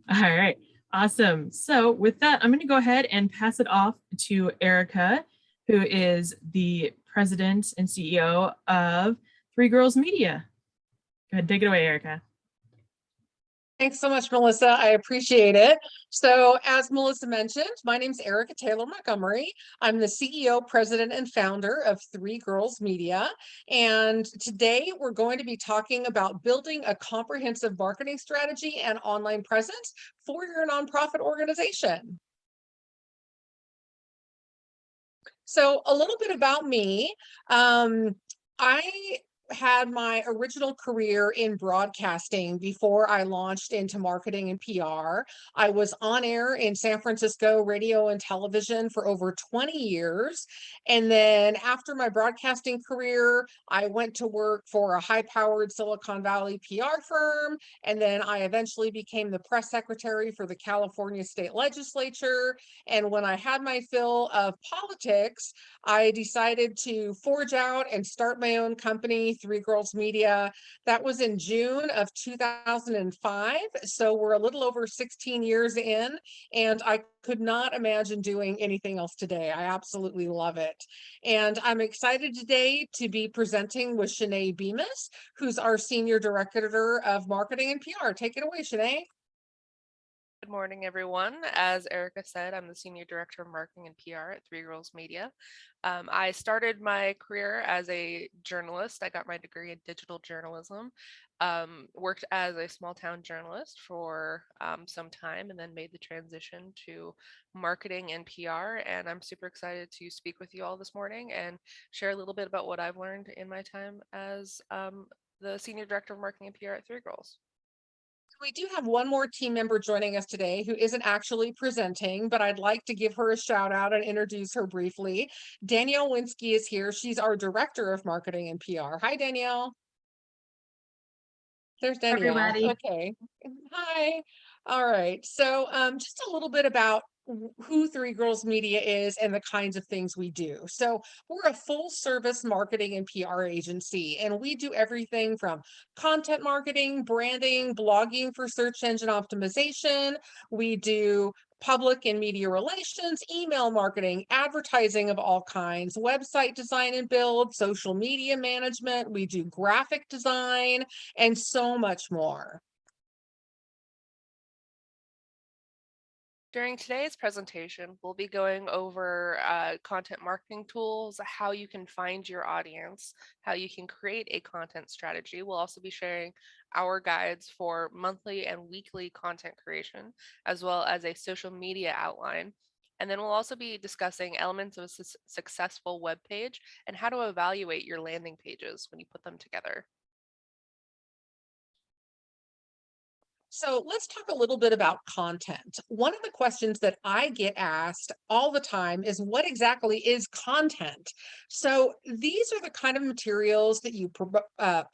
All right, awesome. So with that, I'm going to go ahead and pass it off to Erica, who is the president and CEO of Three Girls Media. Go ahead, take it away, Erica. Thanks so much, Melissa. I appreciate it. So, as Melissa mentioned, my name is Erica Taylor Montgomery. I'm the CEO, president, and founder of Three Girls Media. And today we're going to be talking about building a comprehensive marketing strategy and online presence for your nonprofit organization. So, a little bit about me. I had my original career in broadcasting before I launched into marketing and PR. I was on air in San Francisco radio and television for over 20 years. And then after my broadcasting career, I went to work for a high powered Silicon Valley PR firm. And then I eventually became the press secretary for the California State Legislature. And when I had my fill of politics, I decided to forge out and start my own company, Three Girls Media. That was in June of 2005. So we're a little over 16 years in, and I could not imagine doing anything else today. I absolutely love it. And I'm excited today to be presenting with Shanae Bemis, who's our Senior Director of Marketing and PR. Take it away, Shanae. Good morning, everyone. As Erica said, I'm the Senior Director of Marketing and PR at Three Girls Media. I started my career as a journalist. I got my degree in digital journalism, worked as a small town journalist for some time, and then made the transition to marketing and PR. And I'm super excited to speak with you all this morning and share a little bit about what I've learned in my time as the Senior Director of Marketing and PR at Three Girls. We do have one more team member joining us today who isn't actually presenting, but I'd like to give her a shout out and introduce her briefly. Danielle Winsky is here. She's our Director of Marketing and PR. Hi, Danielle. There's Danielle. Everybody. Okay. Hi. All right. So just a little bit about who Three Girls Media is and the kinds of things we do. So we're a full service marketing and PR agency, and we do everything from content marketing, branding, blogging for search engine optimization. We do public and media relations, email marketing, advertising of all kinds, website design and build, social media management. We do graphic design and so much more. During today's presentation, we'll be going over content marketing tools, how you can find your audience, how you can create a content strategy. We'll also be sharing our guides for monthly and weekly content creation, as well as a social media outline. And then we'll also be discussing elements of a successful web page and how to evaluate your landing pages when you put them together. So let's talk a little bit about content. One of the questions that I get asked all the time is what exactly is content? So these are the kind of materials that you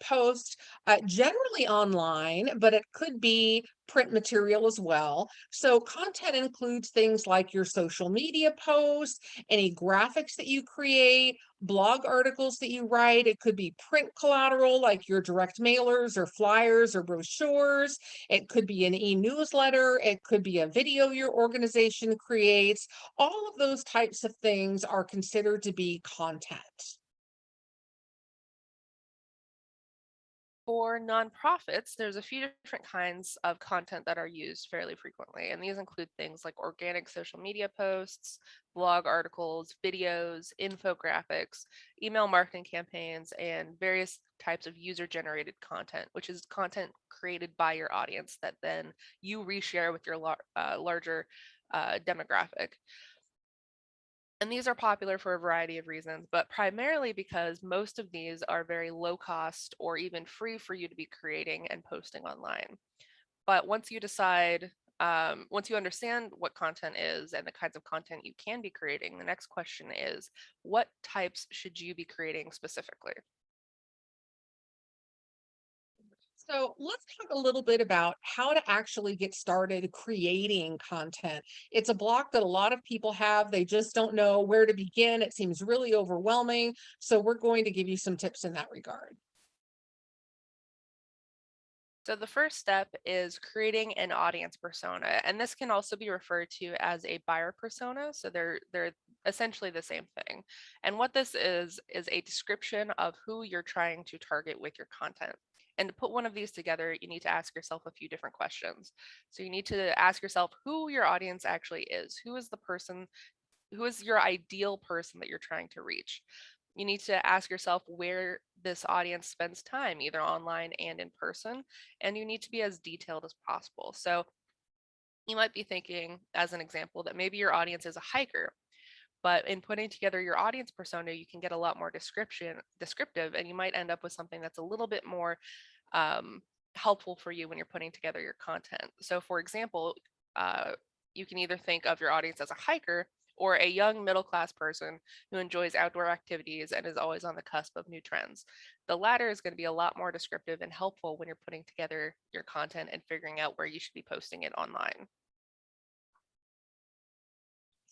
post generally online, but it could be print material as well. So content includes things like your social media posts, any graphics that you create, blog articles that you write. It could be print collateral like your direct mailers or flyers or brochures. It could be an e-newsletter. It could be a video your organization creates. All of those types of things are considered to be content. For nonprofits, there's a few different kinds of content that are used fairly frequently, and these include things like organic social media posts, blog articles, videos, infographics, email marketing campaigns, and various types of user-generated content, which is content created by your audience that then you reshare with your larger demographic. And these are popular for a variety of reasons, but primarily because most of these are very low cost or even free for you to be creating and posting online. But once you decide, once you understand what content is and the kinds of content you can be creating, the next question is, what types should you be creating specifically? So let's talk a little bit about how to actually get started creating content. It's a block that a lot of people have. They just don't know where to begin. It seems really overwhelming. So we're going to give you some tips in that regard. So the first step is creating an audience persona, and this can also be referred to as a buyer persona. So they're essentially the same thing. And what this is a description of who you're trying to target with your content. And to put one of these together, you need to ask yourself a few different questions. So you need to ask yourself who your audience actually is. Who is the person, who is your ideal person that you're trying to reach? You need to ask yourself where this audience spends time, either online and in person, and you need to be as detailed as possible. So you might be thinking, as an example, that maybe your audience is a hiker, but in putting together your audience persona, you can get a lot more descriptive, and you might end up with something that's a little bit more um, helpful for you when you're putting together your content. So, for example, uh, you can either think of your audience as a hiker or a young middle class person who enjoys outdoor activities and is always on the cusp of new trends. The latter is going to be a lot more descriptive and helpful when you're putting together your content and figuring out where you should be posting it online.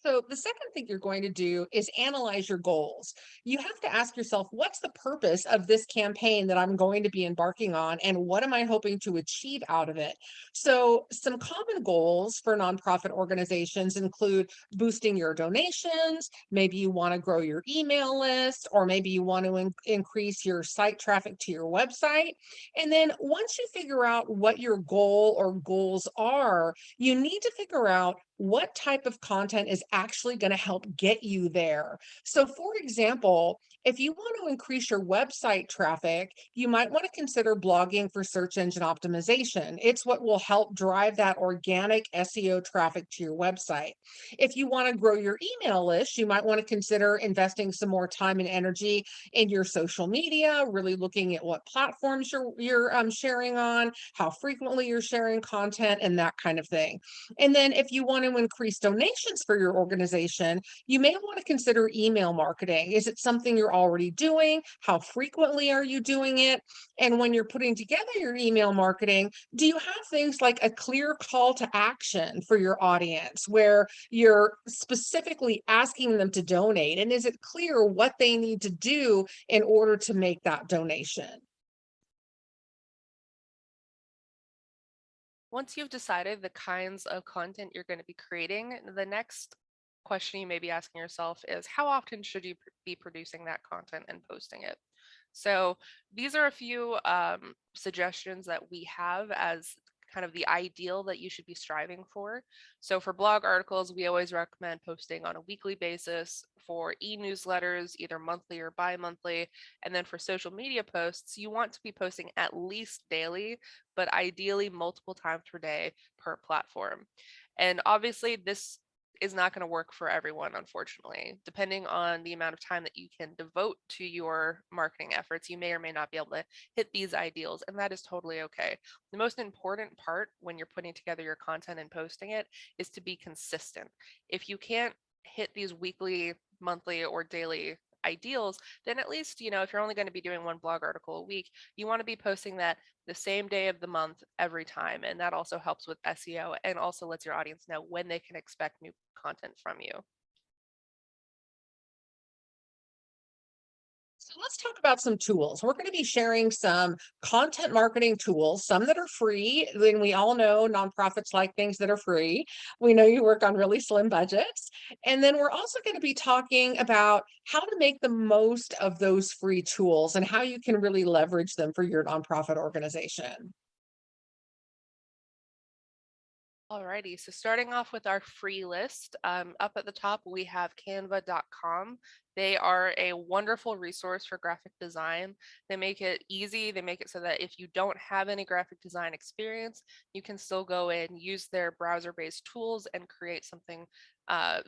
So the second thing you're going to do is analyze your goals. You have to ask yourself, what's the purpose of this campaign that I'm going to be embarking on, and what am I hoping to achieve out of it? So some common goals for nonprofit organizations include boosting your donations. Maybe you want to grow your email list, or maybe you want to increase your site traffic to your website. And then once you figure out what your goal or goals are, you need to figure out what type of content is actually going to help get you there. So, for example, if you want to increase your website traffic, you might want to consider blogging for search engine optimization. It's what will help drive that organic SEO traffic to your website. If you want to grow your email list, you might want to consider investing some more time and energy in your social media, really looking at what platforms you're sharing on, how frequently you're sharing content, and that kind of thing. And then if you want to increase donations for your organization, you may want to consider email marketing. Is it something you're already doing? How frequently are you doing it? And when you're putting together your email marketing, do you have things like a clear call to action for your audience where you're specifically asking them to donate? And is it clear what they need to do in order to make that donation? Once you've decided the kinds of content you're going to be creating, the next question you may be asking yourself is how often should you be producing that content and posting it? So these are a few suggestions that we have as kind of the ideal that you should be striving for. So for blog articles, we always recommend posting on a weekly basis. For e-newsletters, either monthly or bi-monthly. And then for social media posts, you want to be posting at least daily, but ideally multiple times per day per platform. And obviously, this is not going to work for everyone, unfortunately. Depending on the amount of time that you can devote to your marketing efforts, you may or may not be able to hit these ideals, and that is totally okay. The most important part when you're putting together your content and posting it is to be consistent. If you can't hit these weekly, monthly, or daily ideals, then at least, if you're only going to be doing one blog article a week, you want to be posting that the same day of the month every time. And that also helps with SEO and also lets your audience know when they can expect new content from you. So let's talk about some tools. We're going to be sharing some content marketing tools, some that are free. Then we all know nonprofits like things that are free. We know you work on really slim budgets. And then we're also going to be talking about how to make the most of those free tools and how you can really leverage them for your nonprofit organization. Alrighty, so starting off with our free list, up at the top we have canva.com. They are a wonderful resource for graphic design. They make it easy. They make it so that if you don't have any graphic design experience, you can still go in, use their browser-based tools, and create something uh,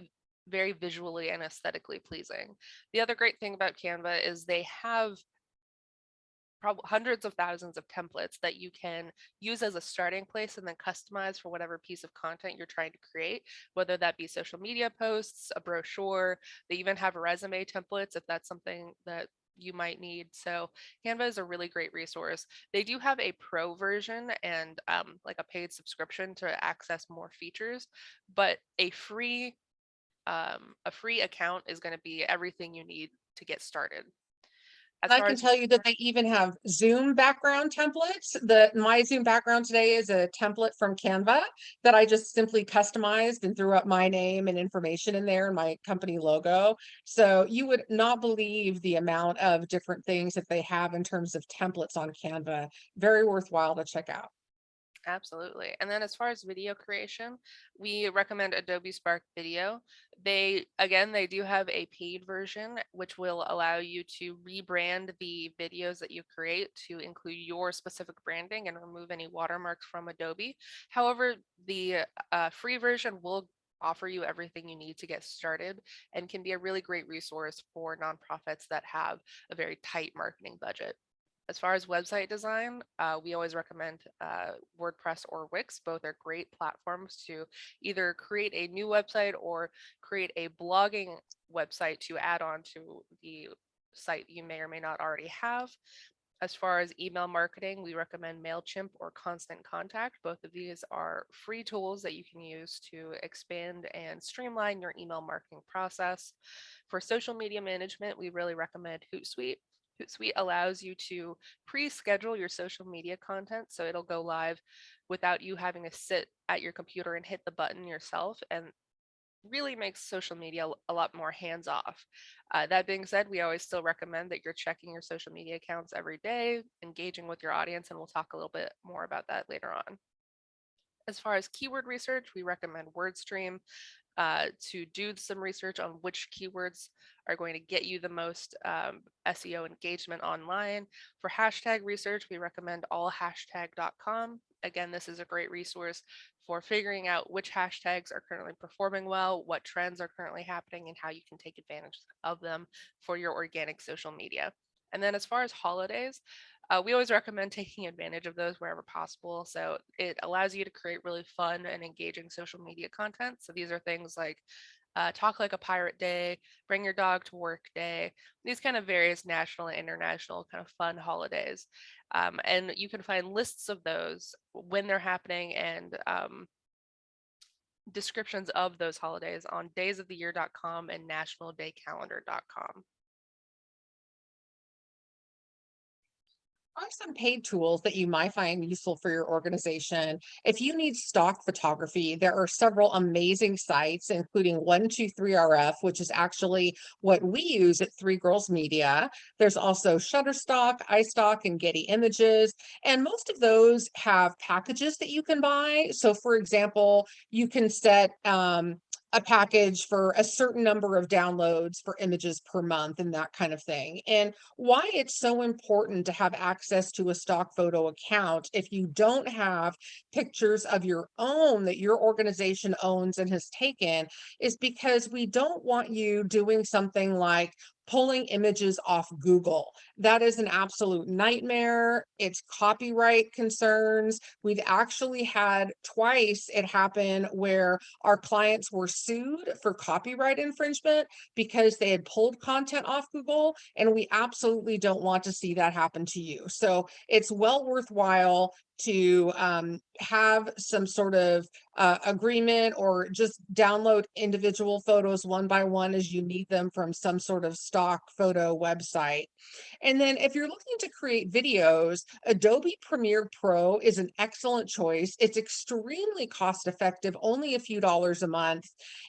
very visually and aesthetically pleasing. The other great thing about Canva is they have probably hundreds of thousands of templates that you can use as a starting place and then customize for whatever piece of content you're trying to create, whether that be social media posts, a brochure. They even have resume templates if that's something that you might need. So Canva is a really great resource. They do have a pro version and like a paid subscription to access more features, but a free account is going to be everything you need to get started. As I far can as tell you that they even have Zoom background templates. My Zoom background today is a template from Canva that I just simply customized and threw up my name and information in there and my company logo. So you would not believe the amount of different things that they have in terms of templates on Canva. Very worthwhile to check out. Absolutely. And then as far as video creation, we recommend Adobe Spark Video. They do have a paid version, which will allow you to rebrand the videos that you create to include your specific branding and remove any watermarks from Adobe. However, the free version will offer you everything you need to get started and can be a really great resource for nonprofits that have a very tight marketing budget. As far as website design, we always recommend WordPress or Wix. Both are great platforms to either create a new website or create a blogging website to add on to the site you may or may not already have. As far as email marketing, we recommend MailChimp or Constant Contact. Both of these are free tools that you can use to expand and streamline your email marketing process. For social media management, we really recommend Hootsuite. Hootsuite allows you to pre-schedule your social media content, so it'll go live without you having to sit at your computer and hit the button yourself, and really makes social media a lot more hands off. That being said, we always still recommend that you're checking your social media accounts every day, engaging with your audience, and we'll talk a little bit more about that later on. As far as keyword research, we recommend WordStream to do some research on which keywords are going to get you the most SEO engagement online. For hashtag research, we recommend allhashtag.com. Again, this is a great resource for figuring out which hashtags are currently performing well, what trends are currently happening, and how you can take advantage of them for your organic social media. And then as far as holidays, we always recommend taking advantage of those wherever possible. So it allows you to create really fun and engaging social media content. So these are things like Talk Like a Pirate Day, Bring Your Dog to Work Day, these kind of various national and international kind of fun holidays. And you can find lists of those when they're happening and descriptions of those holidays on daysoftheyear.com and nationaldaycalendar.com. Are some paid tools that you might find useful for your organization. If you need stock photography, there are several amazing sites, including 123RF, which is actually what we use at Three Girls Media. There's also Shutterstock, iStock, and Getty Images. And most of those have packages that you can buy. So, for example, you can set a package for a certain number of downloads for images per month and that kind of thing. And why it's so important to have access to a stock photo account if you don't have pictures of your own that your organization owns and has taken is because we don't want you doing something like pulling images off Google. That is an absolute nightmare. It's copyright concerns. We've actually had twice it happen where our clients were sued for copyright infringement because they had pulled content off Google, and we absolutely don't want to see that happen to you. So it's well worthwhile to have some sort of agreement or just download individual photos one by one as you need them from some sort of stock photo website. And then if you're looking to create videos, Adobe Premiere Pro is an excellent choice. It's extremely cost effective, only a few dollars a month.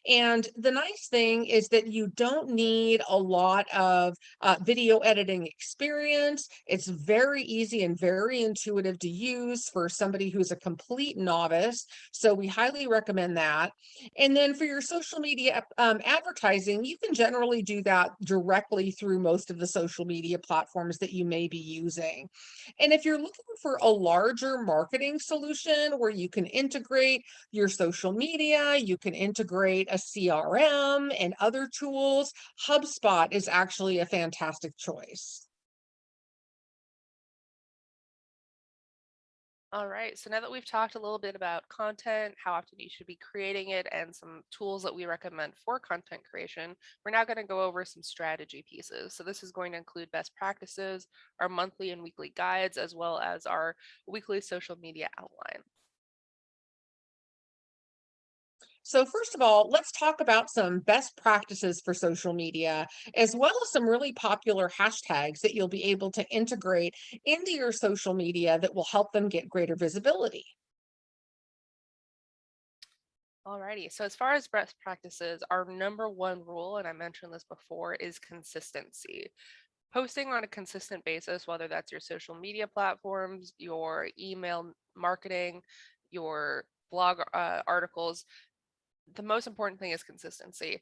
And the nice thing is that you don't need a lot of video editing experience. It's very easy and very intuitive to use for somebody who's a complete novice. So we highly recommend that. And then for your social media advertising, you can generally do that directly through most of the social media platforms that you may be using. And if you're looking for a larger marketing solution where you can integrate your social media, you can integrate a CRM and other tools, HubSpot is actually a fantastic choice. All right, so now that we've talked a little bit about content, how often you should be creating it, and some tools that we recommend for content creation, we're now going to go over some strategy pieces. So this is going to include best practices, our monthly and weekly guides, as well as our weekly social media outline. So first of all, let's talk about some best practices for social media, as well as some really popular hashtags that you'll be able to integrate into your social media that will help them get greater visibility. Alrighty. So as far as best practices, our number one rule, and I mentioned this before, is consistency. Posting on a consistent basis, whether that's your social media platforms, your email marketing, your blog articles, the most important thing is consistency.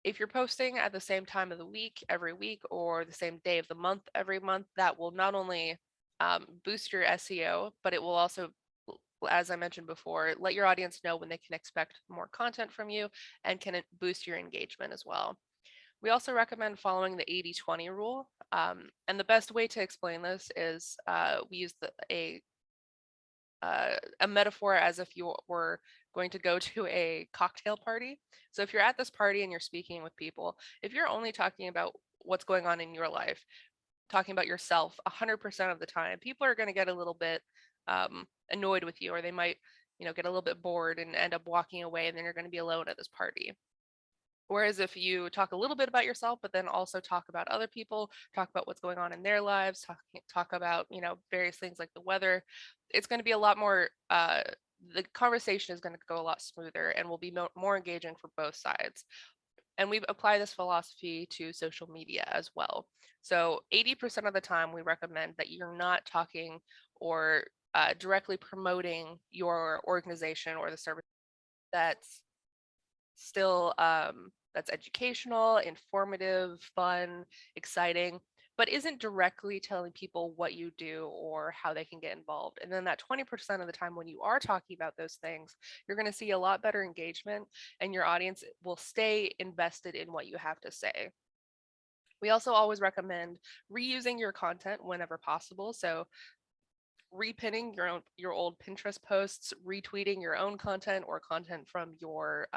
If you're posting at the same time of the week every week or the same day of the month every month, that will not only boost your SEO, but it will also, as I mentioned before, let your audience know when they can expect more content from you and can boost your engagement as well. We also recommend following the 80-20 rule. And the best way to explain this is we use a metaphor as if you were going to go to a cocktail party. So if you're at this party and you're speaking with people, if you're only talking about what's going on in your life, talking about yourself 100% of the time, people are going to get a little bit annoyed with you, or they might, get a little bit bored and end up walking away, and then you're going to be alone at this party. Whereas if you talk a little bit about yourself, but then also talk about other people, talk about what's going on in their lives, talk about, various things like the weather, it's going to be a lot more, the conversation is going to go a lot smoother and will be more engaging for both sides. And we apply this philosophy to social media as well. So 80% of the time, we recommend that you're not talking or directly promoting your organization or the service that's still that's educational, informative, fun, exciting, but isn't directly telling people what you do or how they can get involved. And then that 20% of the time when you are talking about those things, you're going to see a lot better engagement and your audience will stay invested in what you have to say. We also always recommend reusing your content whenever possible. So repinning your old Pinterest posts, retweeting your own content or content from your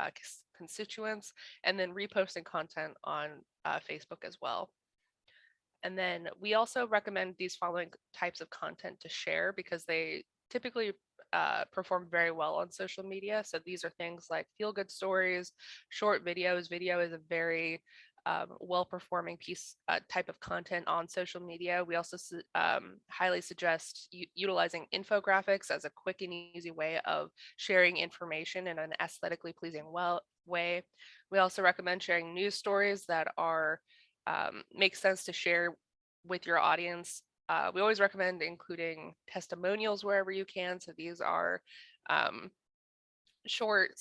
constituents, and then reposting content on Facebook as well. And then we also recommend these following types of content to share because they typically perform very well on social media. So these are things like feel good stories, short videos. Video is a very well-performing piece type of content on social media. We also highly suggest utilizing infographics as a quick and easy way of sharing information in an aesthetically pleasing way. We also recommend sharing news stories that are make sense to share with your audience. We always recommend including testimonials wherever you can. So these are um, short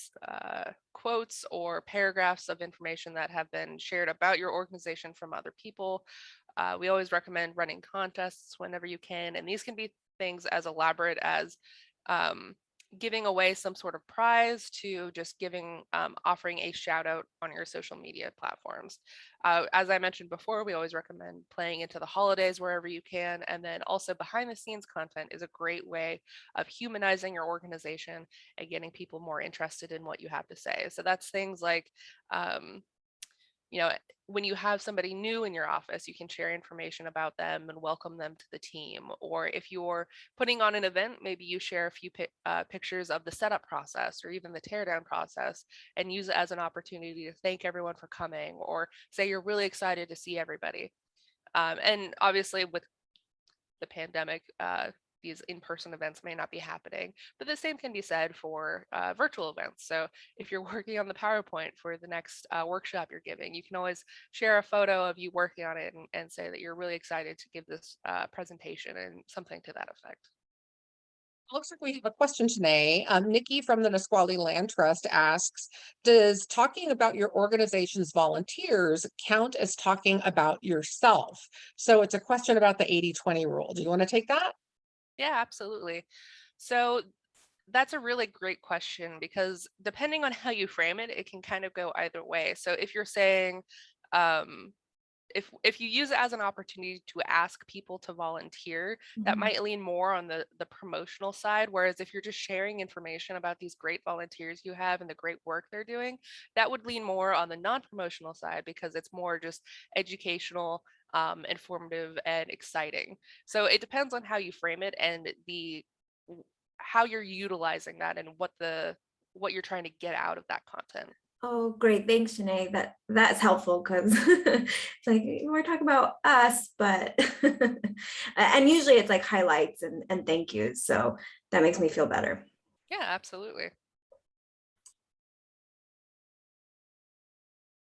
quotes or paragraphs of information that have been shared about your organization from other people. We always recommend running contests whenever you can, and these can be things as elaborate as giving away some sort of prize to just offering a shout out on your social media platforms. As I mentioned before, we always recommend playing into the holidays wherever you can. And then also behind the scenes content is a great way of humanizing your organization and getting people more interested in what you have to say. So that's things like, you know, when you have somebody new in your office, you can share information about them and welcome them to the team. Or if you're putting on an event, maybe you share a few pictures of the setup process or even the teardown process and use it as an opportunity to thank everyone for coming or say you're really excited to see everybody. And obviously, with the pandemic, these in-person events may not be happening, but the same can be said for virtual events. So if you're working on the PowerPoint for the next workshop you're giving, you can always share a photo of you working on it and say that you're really excited to give this presentation and something to that effect. Looks like we have a question today. Nikki from the Nisqually Land Trust asks, does talking about your organization's volunteers count as talking about yourself? So it's a question about the 80-20 rule. Do you want to take that? Yeah, absolutely. So that's a really great question because depending on how you frame it, it can kind of go either way. So if you're saying, um, if you use it as an opportunity to ask people to volunteer, that Mhm. might lean more on the promotional side. Whereas if you're just sharing information about these great volunteers you have and the great work they're doing, that would lean more on the non-promotional side because it's more just educational, informative, and exciting. So it depends on how you frame it and how you're utilizing that and what you're trying to get out of that content. Oh, great. Thanks, Janae. That's helpful because it's like we're talking about us, but and usually it's like highlights and thank yous. So that makes me feel better. Yeah, absolutely.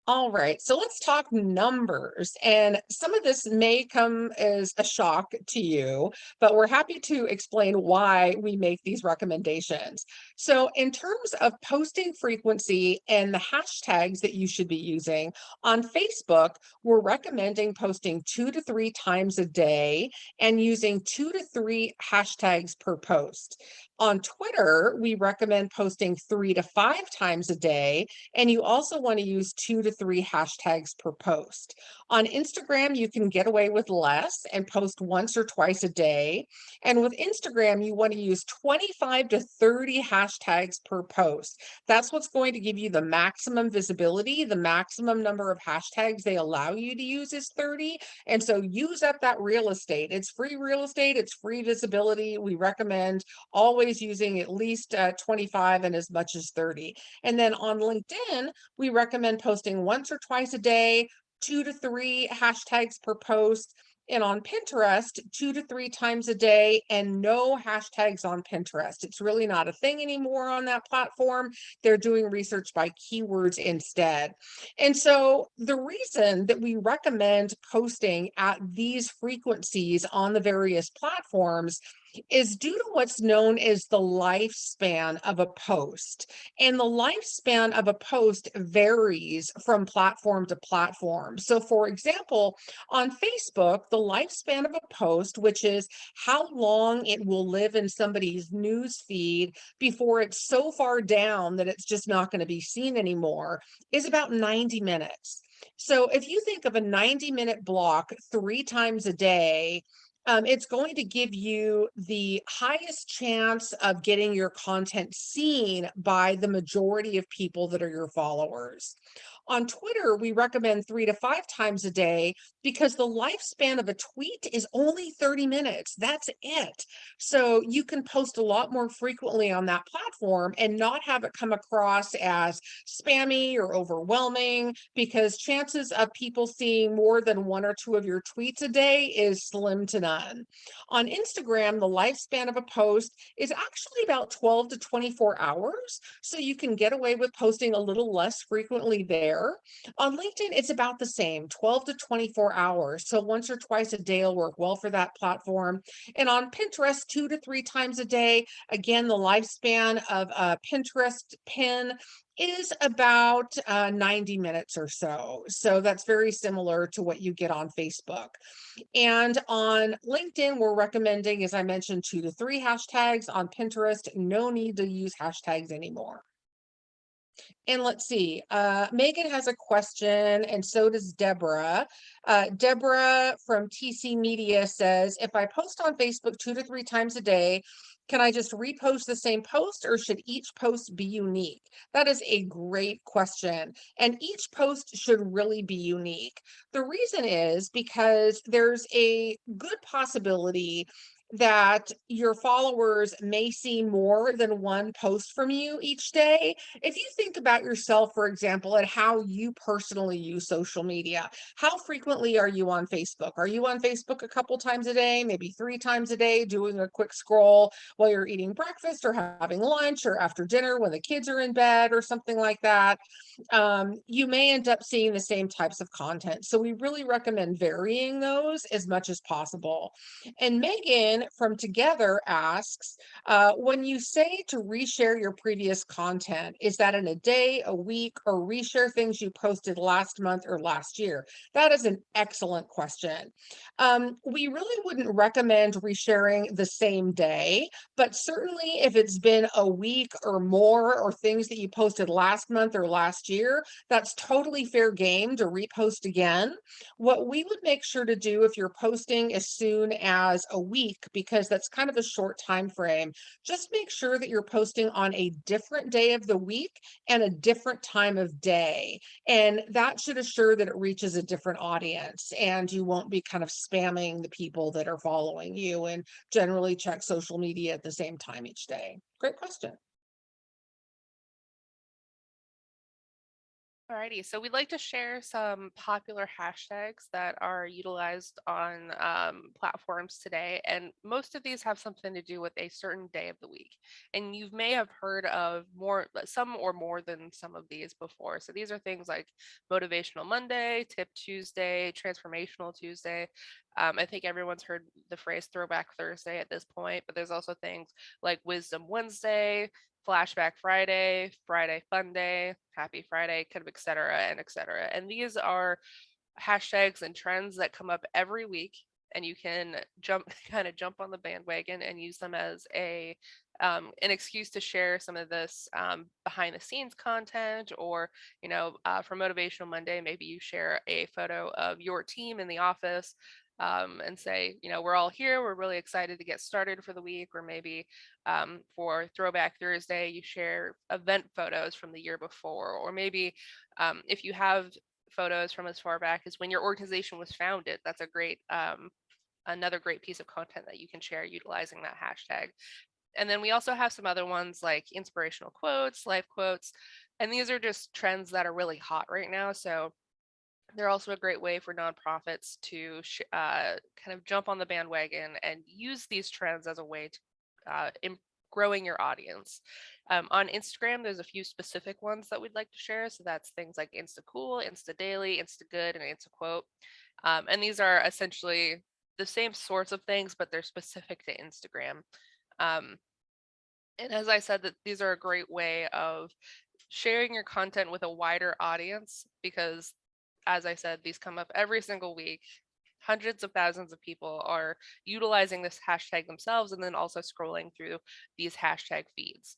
All right, so let's talk numbers. And some of this may come as a shock to you, but we're happy to explain why we make these recommendations. So, in terms of posting frequency and the hashtags that you should be using, on Facebook, we're recommending posting 2 to 3 times a day and using 2 to 3 hashtags per post. On Twitter, we recommend posting 3 to 5 times a day, and you also want to use 2 to 3 hashtags per post. On Instagram, you can get away with less and post once or twice a day. And with Instagram, you want to use 25 to 30 hashtags per post. That's what's going to give you the maximum visibility. The maximum number of hashtags they allow you to use is 30. And so use up that real estate. It's free real estate, it's free visibility. We recommend always using at least 25 and as much as 30. And then on LinkedIn, we recommend posting once or twice a day, 2 to 3 hashtags per post. And on Pinterest, 2 to 3 times a day, and no hashtags on Pinterest. It's really not a thing anymore on that platform. They're doing research by keywords instead. And so the reason that we recommend posting at these frequencies on the various platforms is due to what's known as the lifespan of a post. And the lifespan of a post varies from platform to platform. So, for example, on Facebook, the lifespan of a post, which is how long it will live in somebody's news feed before it's so far down that it's just not going to be seen anymore, is about 90 minutes. So, if you think of a 90-minute block 3 times a day, it's going to give you the highest chance of getting your content seen by the majority of people that are your followers. On Twitter, we recommend 3 to 5 times a day because the lifespan of a tweet is only 30 minutes. That's it. So you can post a lot more frequently on that platform and not have it come across as spammy or overwhelming, because chances of people seeing more than 1 or 2 of your tweets a day is slim to none. On Instagram, the lifespan of a post is actually about 12 to 24 hours. So you can get away with posting a little less frequently there. On LinkedIn, it's about the same, 12 to 24 hours. So once or twice a day will work well for that platform. And on Pinterest, 2 to 3 times a day. Again, the lifespan of a Pinterest pin is about 90 minutes or so. So that's very similar to what you get on Facebook. And on LinkedIn, we're recommending, as I mentioned, 2 to 3 hashtags. On Pinterest, no need to use hashtags anymore. And let's see, Megan has a question, and so does Deborah. Deborah from TC Media says, if I post on Facebook 2 to 3 times a day, can I just repost the same post, or should each post be unique? That is a great question. And each post should really be unique. The reason is because there's a good possibility that your followers may see more than one post from you each day. If you think about yourself, for example, and how you personally use social media, how frequently are you on Facebook? Are you on Facebook a couple times a day, maybe 3 times a day, doing a quick scroll while you're eating breakfast or having lunch or after dinner when the kids are in bed or something like that? You may end up seeing the same types of content. So we really recommend varying those as much as possible. And Megan from Together asks, when you say to reshare your previous content, is that in a day, a week, or reshare things you posted last month or last year? That is an excellent question. We really wouldn't recommend resharing the same day, but certainly if it's been a week or more, or things that you posted last month or last year, that's totally fair game to repost again. What we would make sure to do if you're posting as soon as a week, because that's kind of a short time frame, just make sure that you're posting on a different day of the week and a different time of day. And that should assure that it reaches a different audience and you won't be kind of spamming the people that are following you, and generally check social media at the same time each day. Great question. Alrighty, so we'd like to share some popular hashtags that are utilized on platforms today, and most of these have something to do with a certain day of the week. And you may have heard of some or more than some of these before. So these are things like Motivational Monday, Tip Tuesday, Transformational Tuesday. I think everyone's heard the phrase Throwback Thursday at this point, but there's also things like Wisdom Wednesday, Flashback Friday, Friday Fun Day, Happy Friday, kind of et cetera and et cetera. And these are hashtags and trends that come up every week, and you can jump on the bandwagon and use them as an excuse to share some of this behind the scenes content, or for Motivational Monday, maybe you share a photo of your team in the office, and say, we're all here, we're really excited to get started for the week. Or maybe for Throwback Thursday, you share event photos from the year before. Or maybe if you have photos from as far back as when your organization was founded, that's another great piece of content that you can share utilizing that hashtag. And then we also have some other ones like inspirational quotes, life quotes, and these are just trends that are really hot right now. So they're also a great way for nonprofits to kind of jump on the bandwagon and use these trends as a way to growing your audience. On Instagram, there's a few specific ones that we'd like to share. So that's things like Insta Cool, Insta Daily, Insta Good, and Insta Quote. And these are essentially the same sorts of things, but they're specific to Instagram. And as I said, that these are a great way of sharing your content with a wider audience, because as I said, these come up every single week. Hundreds of thousands of people are utilizing this hashtag themselves, and then also scrolling through these hashtag feeds.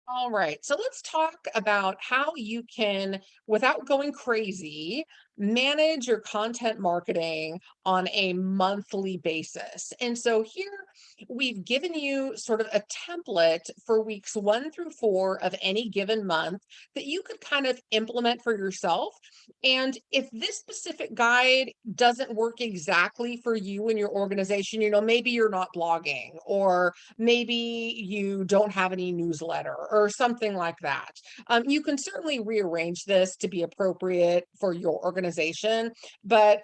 All right, so let's talk about how you can, without going crazy, manage your content marketing on a monthly basis. And so here we've given you sort of a template for weeks 1 through 4 of any given month that you could kind of implement for yourself. And if this specific guide doesn't work exactly for you and your organization, maybe you're not blogging, or maybe you don't have any newsletter or something like that. You can certainly rearrange this to be appropriate for your organization, but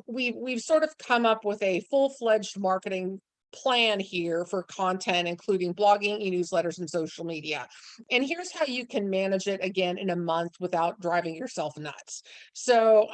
we've sort of come up with a full-fledged marketing plan here for content, including blogging, e-newsletters, and social media. And here's how you can manage it again in a month without driving yourself nuts. So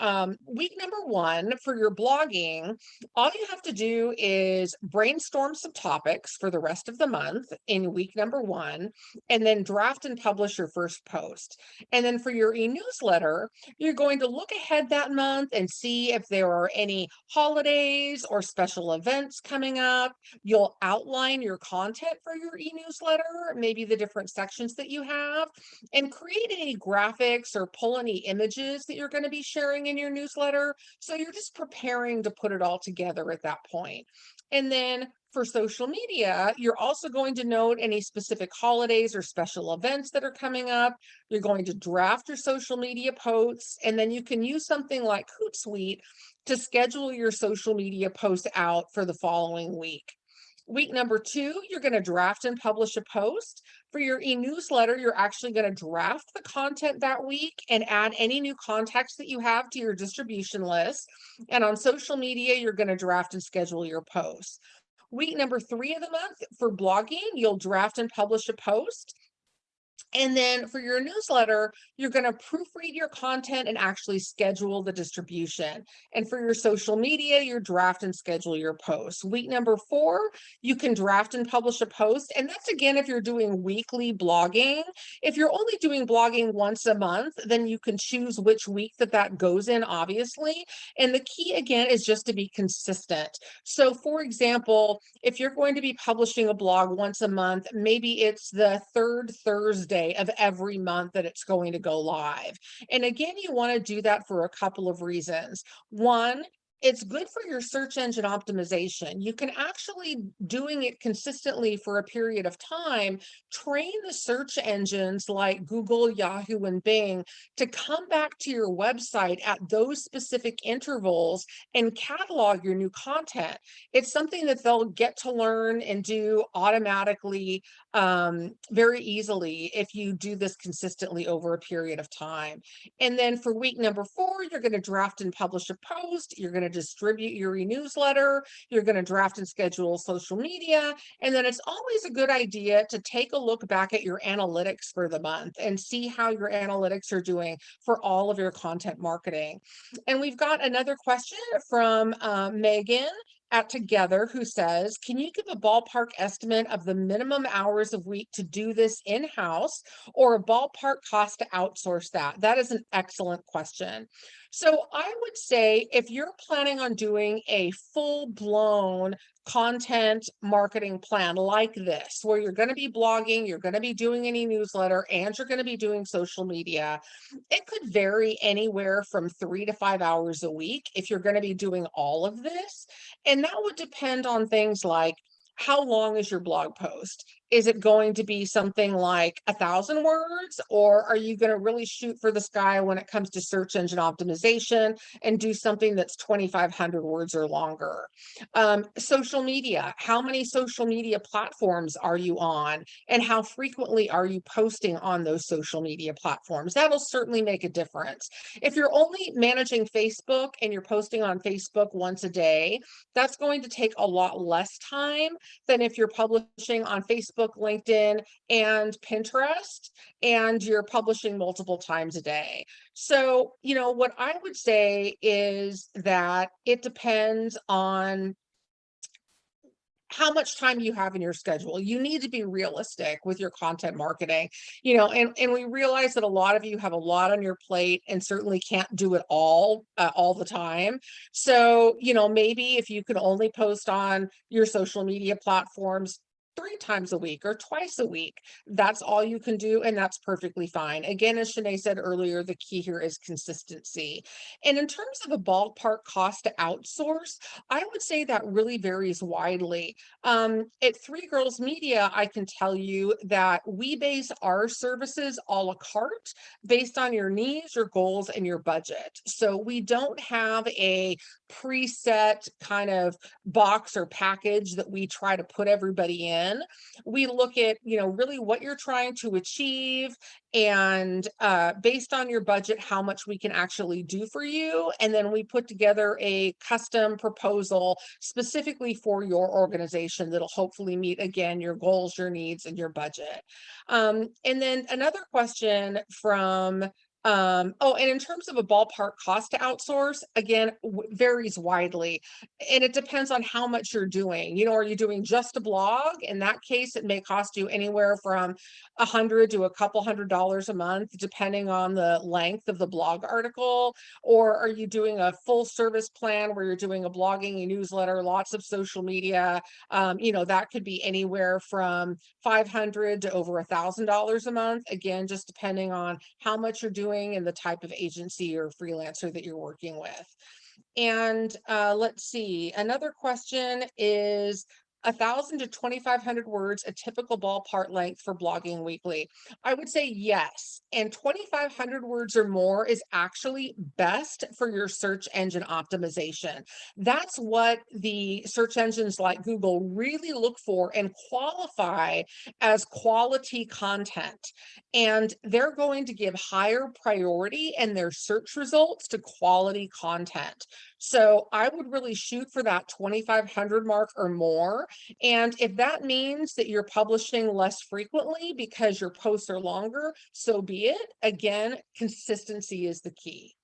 week number 1 for your blogging, all you have to do is brainstorm some topics for the rest of the month in week number 1, and then draft and publish your first post. And then for your e-newsletter, you're going to look ahead that month and see if there are any holidays or special events coming up. You'll outline your content for your e-newsletter, maybe the different sections that you have, and create any graphics or pull any images that you're going to be sharing in your newsletter. So you're just preparing to put it all together at that point. And then for social media, you're also going to note any specific holidays or special events that are coming up. You're going to draft your social media posts, and then you can use something like Hootsuite to schedule your social media posts out for the following week. Week number 2, you're going to draft and publish a post. For your e-newsletter, you're actually going to draft the content that week and add any new contacts that you have to your distribution list. And on social media, you're going to draft and schedule your posts. Week number 3 of the month for blogging, you'll draft and publish a post. And then for your newsletter, you're going to proofread your content and actually schedule the distribution. And for your social media, you draft and schedule your posts. Week number 4, you can draft and publish a post. And that's again, if you're doing weekly blogging. If you're only doing blogging once a month, then you can choose which week that goes in, obviously. And the key again is just to be consistent. So for example, if you're going to be publishing a blog once a month, maybe it's the 3rd Thursday of every month that it's going to go live. And again, you want to do that for a couple of reasons. One, it's good for your search engine optimization. You can actually, doing it consistently for a period of time, train the search engines like Google, Yahoo, and Bing to come back to your website at those specific intervals and catalog your new content. It's something that they'll get to learn and do automatically, very easily if you do this consistently over a period of time. And then for week number 4, you're going to draft and publish a post. You're going to distribute your e-newsletter. You're going to draft and schedule social media. And then it's always a good idea to take a look back at your analytics for the month and see how your analytics are doing for all of your content marketing. And we've got another question from Megan at Together, who says, can you give a ballpark estimate of the minimum hours of week to do this in-house, or a ballpark cost to outsource that? That is an excellent question. So I would say if you're planning on doing a full-blown content marketing plan like this, where you're going to be blogging, you're going to be doing any newsletter, and you're going to be doing social media, it could vary anywhere from 3 to 5 hours a week if you're going to be doing all of this. And that would depend on things like, how long is your blog post? Is it going to be something like 1,000 words, or are you going to really shoot for the sky when it comes to search engine optimization and do something that's 2,500 words or longer? Social media, how many social media platforms are you on, and how frequently are you posting on those social media platforms? That'll certainly make a difference. If you're only managing Facebook and you're posting on Facebook once a day, that's going to take a lot less time than if you're publishing on Facebook, LinkedIn, and Pinterest, and you're publishing multiple times a day. So, what I would say is that it depends on how much time you have in your schedule. You need to be realistic with your content marketing, and we realize that a lot of you have a lot on your plate and certainly can't do it all the time. So, maybe if you can only post on your social media platforms 3 times a week or twice a week, that's all you can do, and that's perfectly fine. Again, as Shanae said earlier, the key here is consistency. And in terms of a ballpark cost to outsource, I would say that really varies widely. At Three Girls Media, I can tell you that we base our services a la carte based on your needs, your goals, and your budget. So we don't have a preset kind of box or package that we try to put everybody in. We look at, really what you're trying to achieve, and based on your budget, how much we can actually do for you. And then we put together a custom proposal specifically for your organization that'll hopefully meet, again, your goals, your needs, and your budget. And then another question from and in terms of a ballpark cost to outsource, again, varies widely, and it depends on how much you're doing. Are you doing just a blog? In that case, it may cost you anywhere from $100 to a couple $100 a month, depending on the length of the blog article. Or are you doing a full service plan where you're doing a blogging, a newsletter, lots of social media? That could be anywhere from $500 to over $1,000 a month. Again, just depending on how much you're doing and the type of agency or freelancer that you're working with. And let's see, another question is, 1,000 to 2,500 words, a typical ballpark length for blogging weekly? I would say yes. And 2,500 words or more is actually best for your search engine optimization. That's what the search engines like Google really look for and qualify as quality content. And they're going to give higher priority in their search results to quality content. So I would really shoot for that 2,500 mark or more. And if that means that you're publishing less frequently because your posts are longer, so be it. Again, consistency is the key.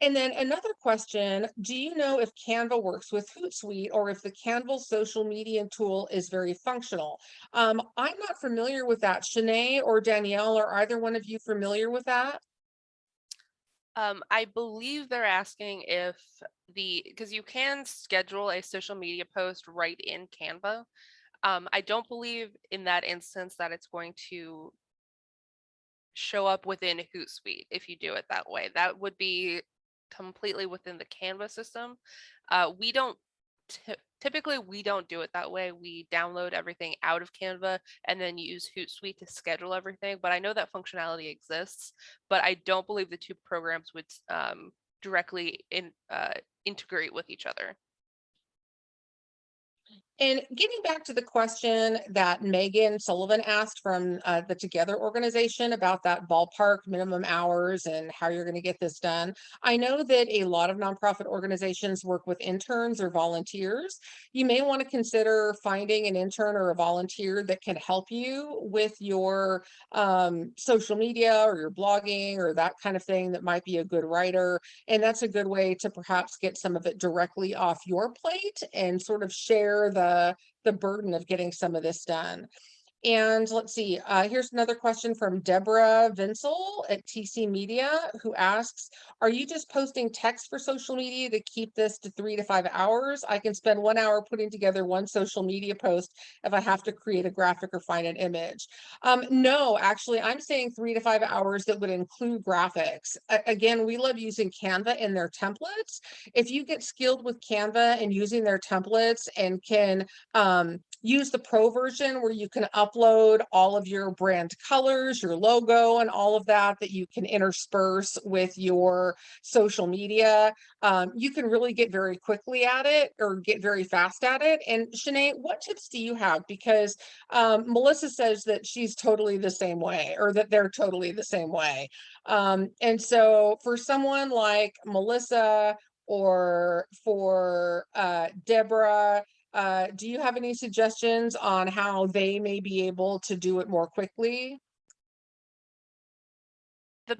And then another question, do you know if Canva works with Hootsuite, or if the Canva social media tool is very functional? I'm not familiar with that. Shanae or Danielle, are either one of you familiar with that? I believe they're asking if because you can schedule a social media post right in Canva. I don't believe in that instance that it's going to show up within Hootsuite if you do it that way. That would be completely within the Canva system. We don't typically we don't do it that way. We download everything out of Canva and then use Hootsuite to schedule everything. But I know that functionality exists, but I don't believe the two programs would directly integrate with each other. And getting back to the question that Megan Sullivan asked from the Together organization about that ballpark minimum hours and how you're going to get this done. I know that a lot of nonprofit organizations work with interns or volunteers. You may want to consider finding an intern or a volunteer that can help you with your social media or your blogging or that kind of thing that might be a good writer. And that's a good way to perhaps get some of it directly off your plate and sort of share the burden of getting some of this done. And let's see, here's another question from Deborah Vinsel at TC Media, who asks, are you just posting text for social media to keep this to 3 to 5 hours? I can spend 1 hour putting together one social media post if I have to create a graphic or find an image. No, actually, I'm saying 3 to 5 hours that would include graphics. Again, we love using Canva in their templates. If you get skilled with Canva and using their templates and can use the pro version where you can upload all of your brand colors, your logo, and all of that you can intersperse with your social media. You can really get very quickly at it or get very fast at it. And Shanae, what tips do you have? Because Melissa says that she's totally the same way, or that they're totally the same way. And so for someone like Melissa or for Deborah, do you have any suggestions on how they may be able to do it more quickly? The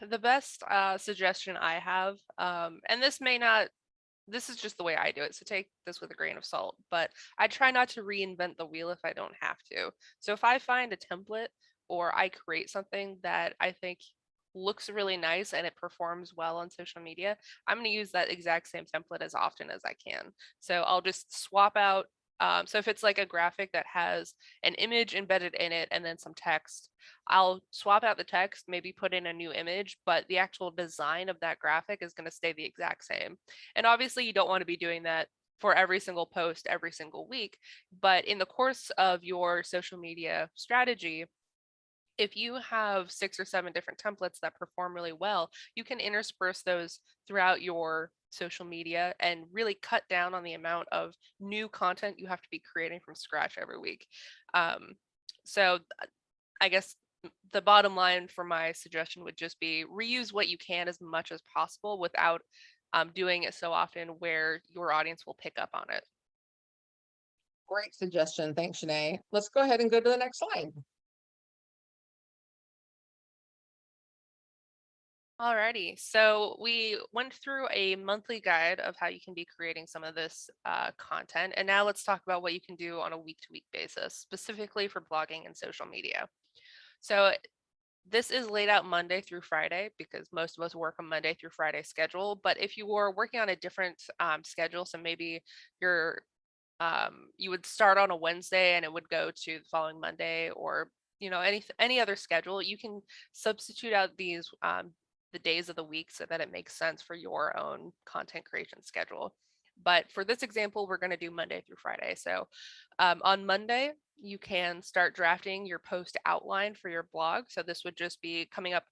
the best suggestion I have, and this is just the way I do it, so take this with a grain of salt, but I try not to reinvent the wheel if I don't have to. So if I find a template or I create something that I think looks really nice and it performs well on social media, I'm going to use that exact same template as often as I can. So I'll just swap out. So if it's like a graphic that has an image embedded in it and then some text, I'll swap out the text, maybe put in a new image, but the actual design of that graphic is going to stay the exact same. And obviously, you don't want to be doing that for every single post every single week. But in the course of your social media strategy, if you have 6 or 7 different templates that perform really well, you can intersperse those throughout your social media and really cut down on the amount of new content you have to be creating from scratch every week. So I guess the bottom line for my suggestion would just be reuse what you can as much as possible without doing it so often where your audience will pick up on it. Great suggestion. Thanks, Shanae. Let's go ahead and go to the next slide. Alrighty, so we went through a monthly guide of how you can be creating some of this content, and now let's talk about what you can do on a week-to-week basis, specifically for blogging and social media. So this is laid out Monday through Friday because most of us work on Monday through Friday schedule. But if you were working on a different schedule, so maybe you're you would start on a Wednesday and it would go to the following Monday, or any other schedule, you can substitute out these the days of the week so that it makes sense for your own content creation schedule. But for this example, we're going to do Monday through Friday. So on Monday, you can start drafting your post outline for your blog. So this would just be coming up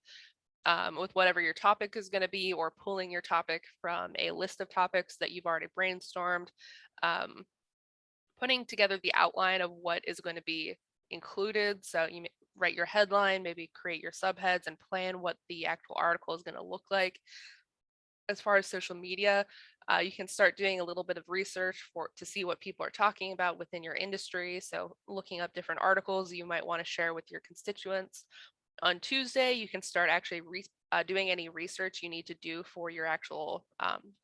with whatever your topic is going to be, or pulling your topic from a list of topics that you've already brainstormed, putting together the outline of what is going to be included. So you write your headline, maybe create your subheads and plan what the actual article is going to look like. As far as social media, you can start doing a little bit of research to see what people are talking about within your industry. So looking up different articles you might want to share with your constituents. On Tuesday, you can start actually doing any research you need to do for your actual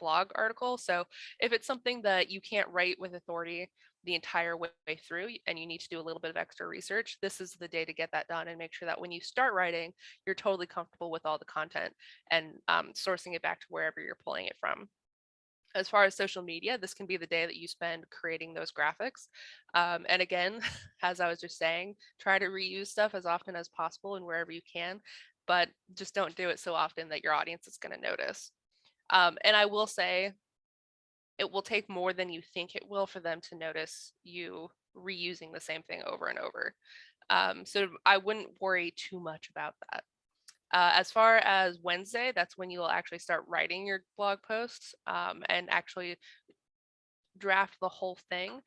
blog article. So if it's something that you can't write with authority the entire way through and you need to do a little bit of extra research, this is the day to get that done and make sure that when you start writing, you're totally comfortable with all the content and sourcing it back to wherever you're pulling it from. As far as social media, this can be the day that you spend creating those graphics. And again, as I was just saying, try to reuse stuff as often as possible and wherever you can, but just don't do it so often that your audience is going to notice. And I will say, it will take more than you think it will for them to notice you reusing the same thing over and over. So I wouldn't worry too much about that. As far as Wednesday, that's when you'll actually start writing your blog posts, and actually draft the whole thing.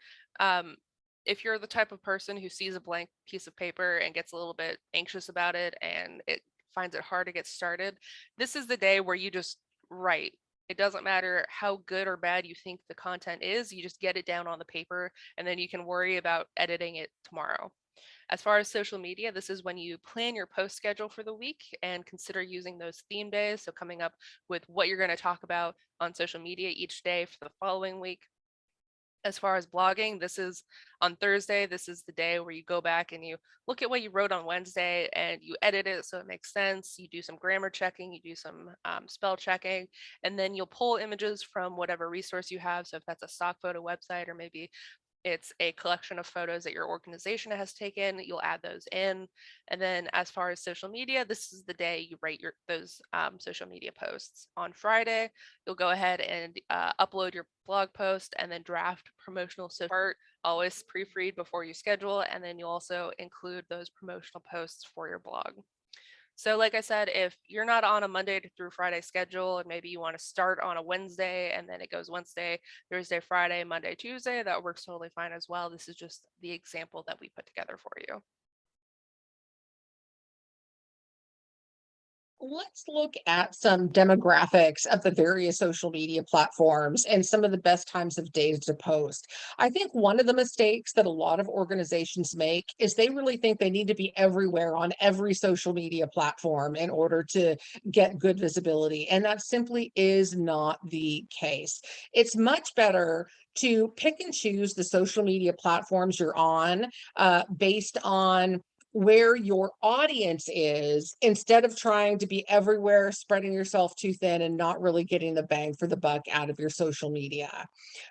If you're the type of person who sees a blank piece of paper and gets a little bit anxious about it and it finds it hard to get started, this is the day where you just write. It doesn't matter how good or bad you think the content is, you just get it down on the paper and then you can worry about editing it tomorrow. As far as social media, this is when you plan your post schedule for the week and consider using those theme days. So coming up with what you're going to talk about on social media each day for the following week. As far as blogging, this is on Thursday. This is the day where you go back and you look at what you wrote on Wednesday and you edit it so it makes sense. You do some grammar checking, you do some spell checking, and then you'll pull images from whatever resource you have. So if that's a stock photo website, or maybe it's a collection of photos that your organization has taken, you'll add those in. And then as far as social media, this is the day you write those social media posts. On Friday, you'll go ahead and upload your blog post and then draft promotional part, always proofread before you schedule. And then you'll also include those promotional posts for your blog. So like I said, if you're not on a Monday through Friday schedule and maybe you want to start on a Wednesday and then it goes Wednesday, Thursday, Friday, Monday, Tuesday, that works totally fine as well. This is just the example that we put together for you. Let's look at some demographics of the various social media platforms and some of the best times of days to post. I think one of the mistakes that a lot of organizations make is they really think they need to be everywhere on every social media platform in order to get good visibility. And that simply is not the case. It's much better to pick and choose the social media platforms you're on based on where your audience is, instead of trying to be everywhere, spreading yourself too thin and not really getting the bang for the buck out of your social media.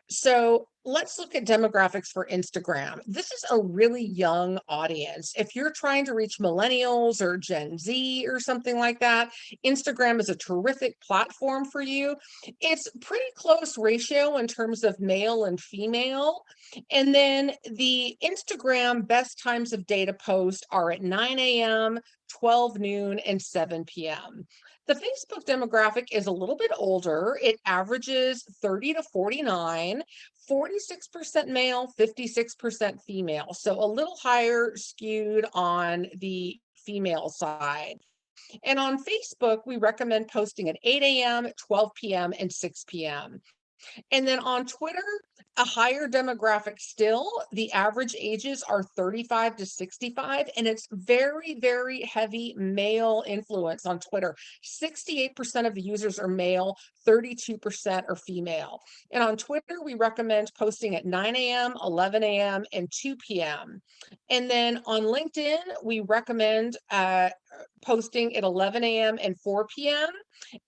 So let's look at demographics for Instagram. This is a really young audience. If you're trying to reach millennials or Gen Z or something like that, Instagram is a terrific platform for you. It's pretty close ratio in terms of male and female. And then the Instagram best times of day to post are at 9 a.m., 12 noon, and 7 p.m. The Facebook demographic is a little bit older. It averages 30 to 49, 46% male, 56% female. So a little higher skewed on the female side. And on Facebook, we recommend posting at 8 a.m., 12 p.m., and 6 p.m. And then on Twitter, a higher demographic still. The average ages are 35 to 65, and it's very, very heavy male influence on Twitter. 68% of the users are male, 32% are female. And on Twitter, we recommend posting at 9 a.m., 11 a.m., and 2 p.m. And then on LinkedIn, we recommend posting at 11 a.m. and 4 p.m.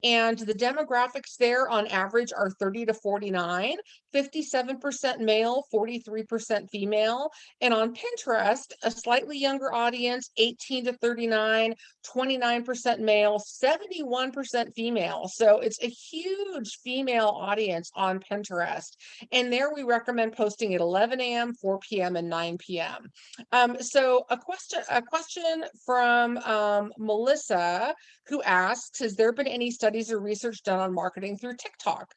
And the demographics there on average are 30 to 49, 57% male, 43% female. And on Pinterest, a slightly younger audience, 18 to 39, 29% male, 71% female. So it's a huge female audience on Pinterest. And there we recommend posting at 11 a.m., 4 p.m., and 9 p.m. So a question from Melissa, who asks, has there been any studies or research done on marketing through TikTok?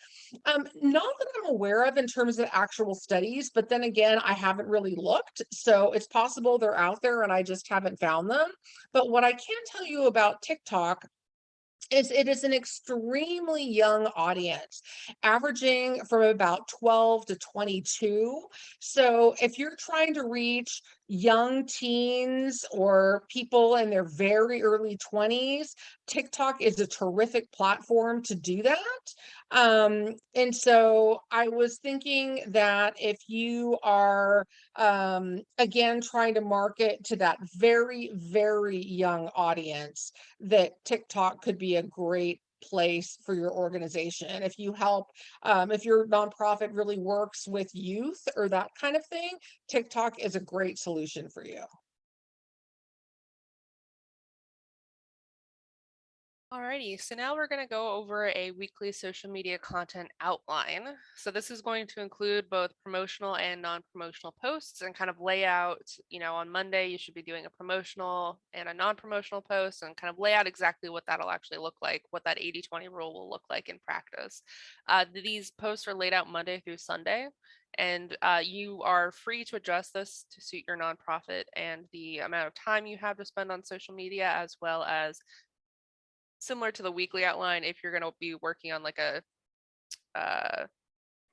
Not that I'm aware of in terms of actual studies, but then again, I haven't really looked. So it's possible they're out there and I just haven't found them. But what I can tell you about TikTok is it is an extremely young audience, averaging from about 12 to 22. So if you're trying to reach young teens or people in their very early 20s, TikTok is a terrific platform to do that. And so I was thinking that if you are, again, trying to market to that very, very young audience, that TikTok could be a great place for your organization. If you help, if your nonprofit really works with youth or that kind of thing, TikTok is a great solution for you. Alrighty, so now we're going to go over a weekly social media content outline. So this is going to include both promotional and non-promotional posts and kind of lay out, on Monday, you should be doing a promotional and a non-promotional post and kind of lay out exactly what that'll actually look like, what that 80-20 rule will look like in practice. These posts are laid out Monday through Sunday, and you are free to adjust this to suit your nonprofit and the amount of time you have to spend on social media, as well as similar to the weekly outline, if you're going to be working on like a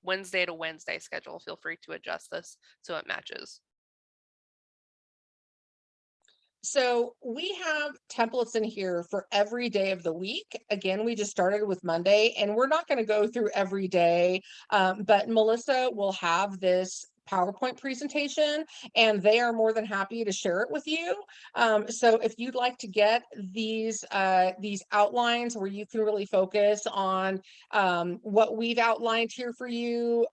Wednesday to Wednesday schedule, feel free to adjust this so it matches. So we have templates in here for every day of the week. Again, we just started with Monday, and we're not going to go through every day, but Melissa will have this PowerPoint presentation, and they are more than happy to share it with you. So if you'd like to get these outlines where you can really focus on what we've outlined here for you,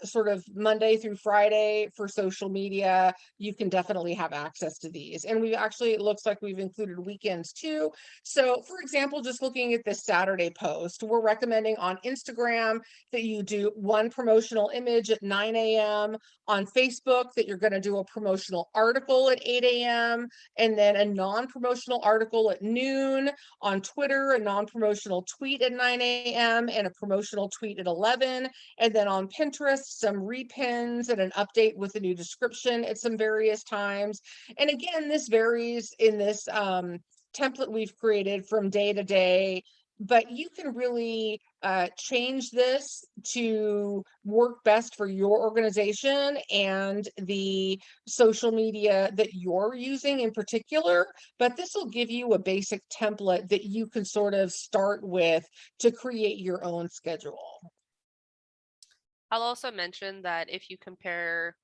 sort of Monday through Friday for social media, you can definitely have access to these. And it looks like we've included weekends too. So for example, just looking at this Saturday post, we're recommending on Instagram that you do one promotional image at 9 a.m. On Facebook, that you're going to do a promotional article at 8 a.m. and then a non-promotional article at noon. On Twitter, a non-promotional tweet at 9 a.m. and a promotional tweet at 11. And then on Pinterest, some repins and an update with a new description at some various times. And again, this varies in this template we've created from day to day, but you can really change this to work best for your organization and the social media that you're using in particular. But this will give you a basic template that you can sort of start with to create your own schedule. I'll also mention that if you compare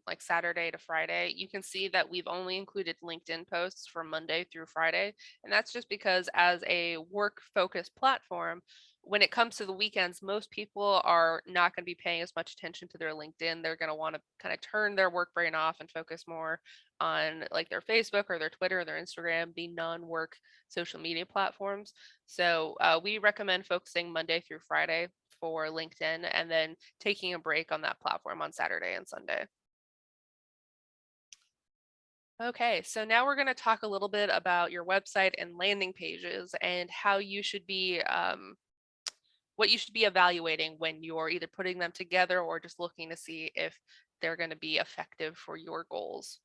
like Saturday to Friday, you can see that we've only included LinkedIn posts from Monday through Friday. And that's just because as a work focused platform, when it comes to the weekends, most people are not going to be paying as much attention to their LinkedIn. They're going to want to kind of turn their work brain off and focus more on like their Facebook or their Twitter or their Instagram, the non-work social media platforms. So we recommend focusing Monday through Friday for LinkedIn and then taking a break on that platform on Saturday and Sunday. Okay, so now we're going to talk a little bit about your website and landing pages and how you should be, what you should be evaluating when you're either putting them together or just looking to see if they're going to be effective for your goals.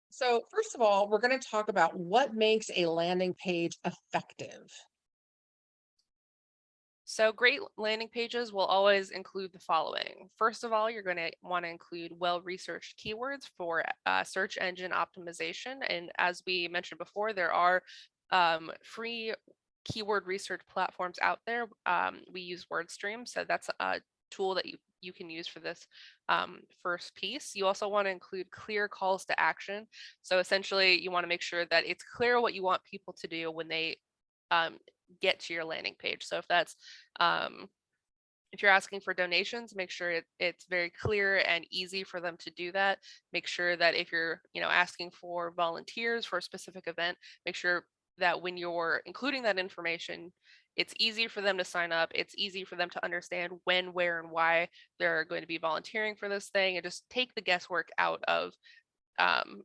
So first of all, we're going to talk about what makes a landing page effective. So great landing pages will always include the following. First of all, you're going to want to include well-researched keywords for search engine optimization. And as we mentioned before, there are free keyword research platforms out there. We use WordStream, so that's a tool that you can use for this first piece. You also want to include clear calls to action. So essentially, you want to make sure that it's clear what you want people to do when they get to your landing page. So if that's if you're asking for donations, make sure it's very clear and easy for them to do that. Make sure that if you're asking for volunteers for a specific event, make sure that when you're including that information, it's easy for them to sign up. It's easy for them to understand when, where, and why they're going to be volunteering for this thing, and just take the guesswork out of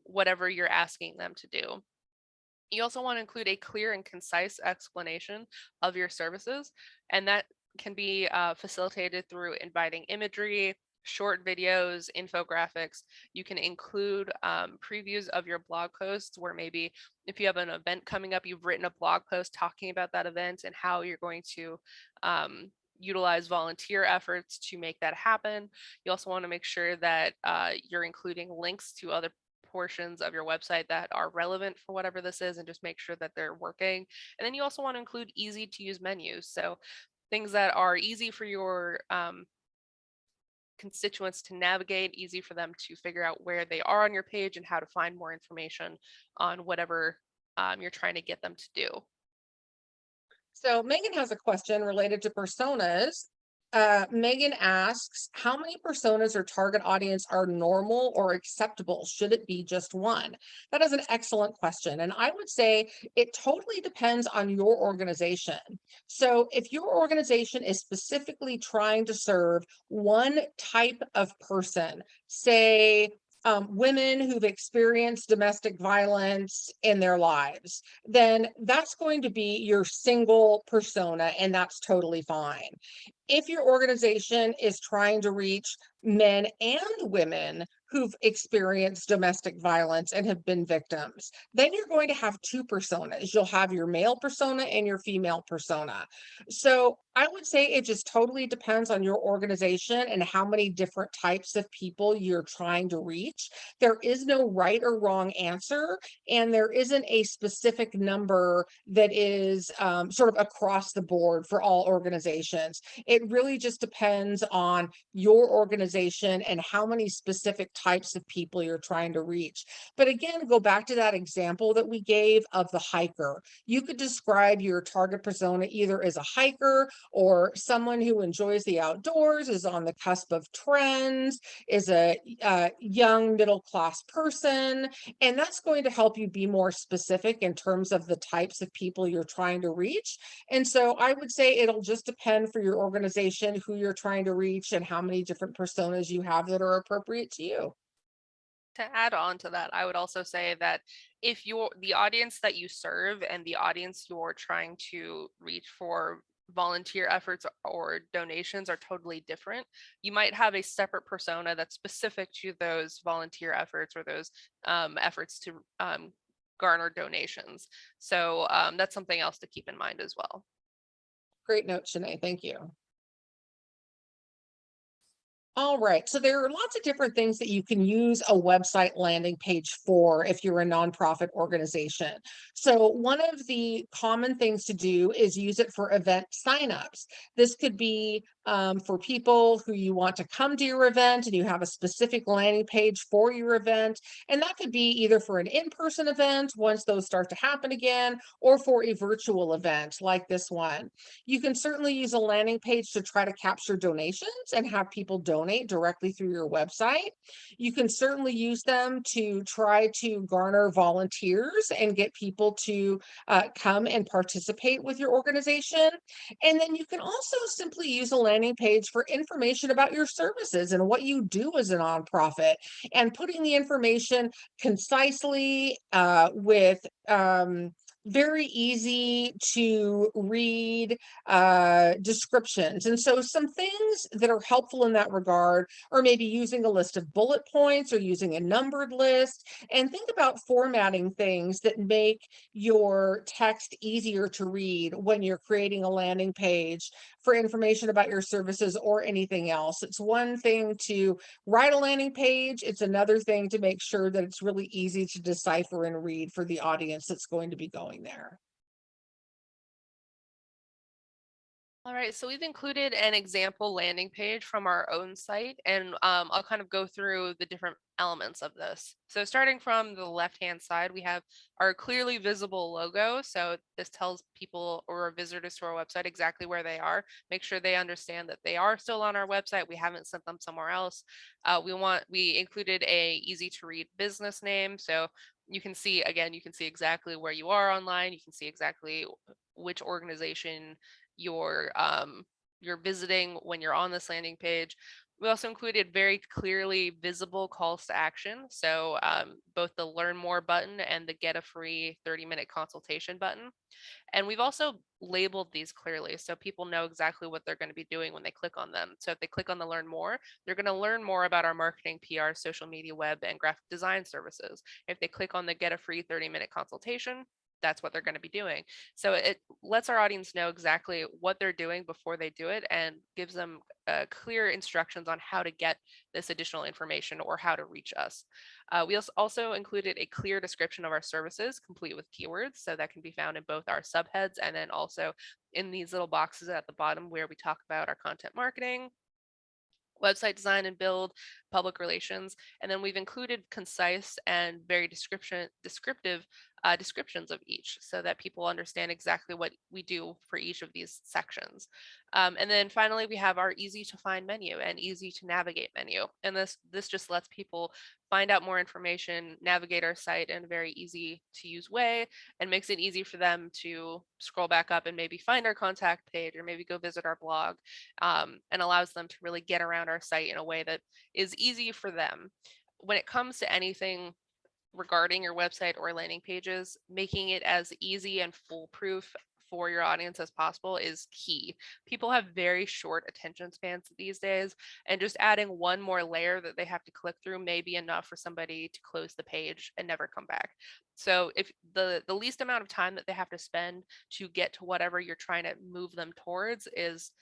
whatever you're asking them to do. You also want to include a clear and concise explanation of your services, and that can be facilitated through inviting imagery, short videos, infographics. You can include previews of your blog posts, where maybe if you have an event coming up, you've written a blog post talking about that event and how you're going to utilize volunteer efforts to make that happen. You also want to make sure that you're including links to other portions of your website that are relevant for whatever this is, and just make sure that they're working. And then you also want to include easy to use menus. So things that are easy for your constituents to navigate, easy for them to figure out where they are on your page and how to find more information on whatever you're trying to get them to do. So Megan has a question related to personas. Megan asks, how many personas or target audience are normal or acceptable? Should it be just one? That is an excellent question. And I would say it totally depends on your organization. So if your organization is specifically trying to serve one type of person, say, women who've experienced domestic violence in their lives, then that's going to be your single persona, and that's totally fine. If your organization is trying to reach men and women who've experienced domestic violence and have been victims, then you're going to have two personas. You'll have your male persona and your female persona. So I would say it just totally depends on your organization and how many different types of people you're trying to reach. There is no right or wrong answer, and there isn't a specific number that is sort of across the board for all organizations. It really just depends on your organization and how many specific types of people you're trying to reach. But again, go back to that example that we gave of the hiker. You could describe your target persona either as a hiker or someone who enjoys the outdoors, is on the cusp of trends, is a young middle class person. And that's going to help you be more specific in terms of the types of people you're trying to reach. And so I would say it'll just depend for your organization, who you're trying to reach, and how many different personas you have that are appropriate to you. To add on to that, I would also say that if you're the audience that you serve and the audience you're trying to reach for volunteer efforts or donations are totally different, you might have a separate persona that's specific to those volunteer efforts or those efforts to garner donations. So that's something else to keep in mind as well. Great note, Shanae. Thank you. All right, so there are lots of different things that you can use a website landing page for if you're a nonprofit organization. So one of the common things to do is use it for event signups. This could be for people who you want to come to your event and you have a specific landing page for your event. And that could be either for an in-person event once those start to happen again, or for a virtual event like this one. You can certainly use a landing page to try to capture donations and have people donate directly through your website. You can certainly use them to try to garner volunteers and get people to come and participate with your organization. And then you can also simply use a landing page for information about your services and what you do as a nonprofit, and putting the information concisely with very easy to read descriptions. And so some things that are helpful in that regard are maybe using a list of bullet points or using a numbered list. And think about formatting things that make your text easier to read when you're creating a landing page for information about your services or anything else. It's one thing to write a landing page, it's another thing to make sure that it's really easy to decipher and read for the audience that's going to be going there. All right, so we've included an example landing page from our own site, and I'll kind of go through the different elements of this. So starting from the left-hand side, we have our clearly visible logo. So this tells people or visitors to our website exactly where they are. Make sure they understand that they are still on our website. We haven't sent them somewhere else. We included a easy to read business name. So you can see, again, you can see exactly where you are online. You can see exactly which organization you're visiting when you're on this landing page. We also included very clearly visible calls to action. So both the learn more button and the get a free 30-minute consultation button. And we've also labeled these clearly so people know exactly what they're going to be doing when they click on them. So if they click on the learn more, they're going to learn more about our marketing, PR, social media, web, and graphic design services. If they click on the get a free 30-minute consultation, that's what they're going to be doing. So it lets our audience know exactly what they're doing before they do it and gives them clear instructions on how to get this additional information or how to reach us. We also included a clear description of our services, complete with keywords. So that can be found in both our subheads and then also in these little boxes at the bottom where we talk about our content marketing, website design and build, public relations. And then we've included concise and very descriptive descriptions of each so that people understand exactly what we do for each of these sections. And then finally, we have our easy to find menu and easy to navigate menu. And this just lets people find out more information, navigate our site in a very easy to use way, and makes it easy for them to scroll back up and maybe find our contact page or maybe go visit our blog, and allows them to really get around our site in a way that is easy for them. When it comes to anything regarding your website or landing pages, making it as easy and foolproof for your audience as possible is key. People have very short attention spans these days, and just adding one more layer that they have to click through may be enough for somebody to close the page and never come back. So if the least amount of time that they have to spend to get to whatever you're trying to move them towards is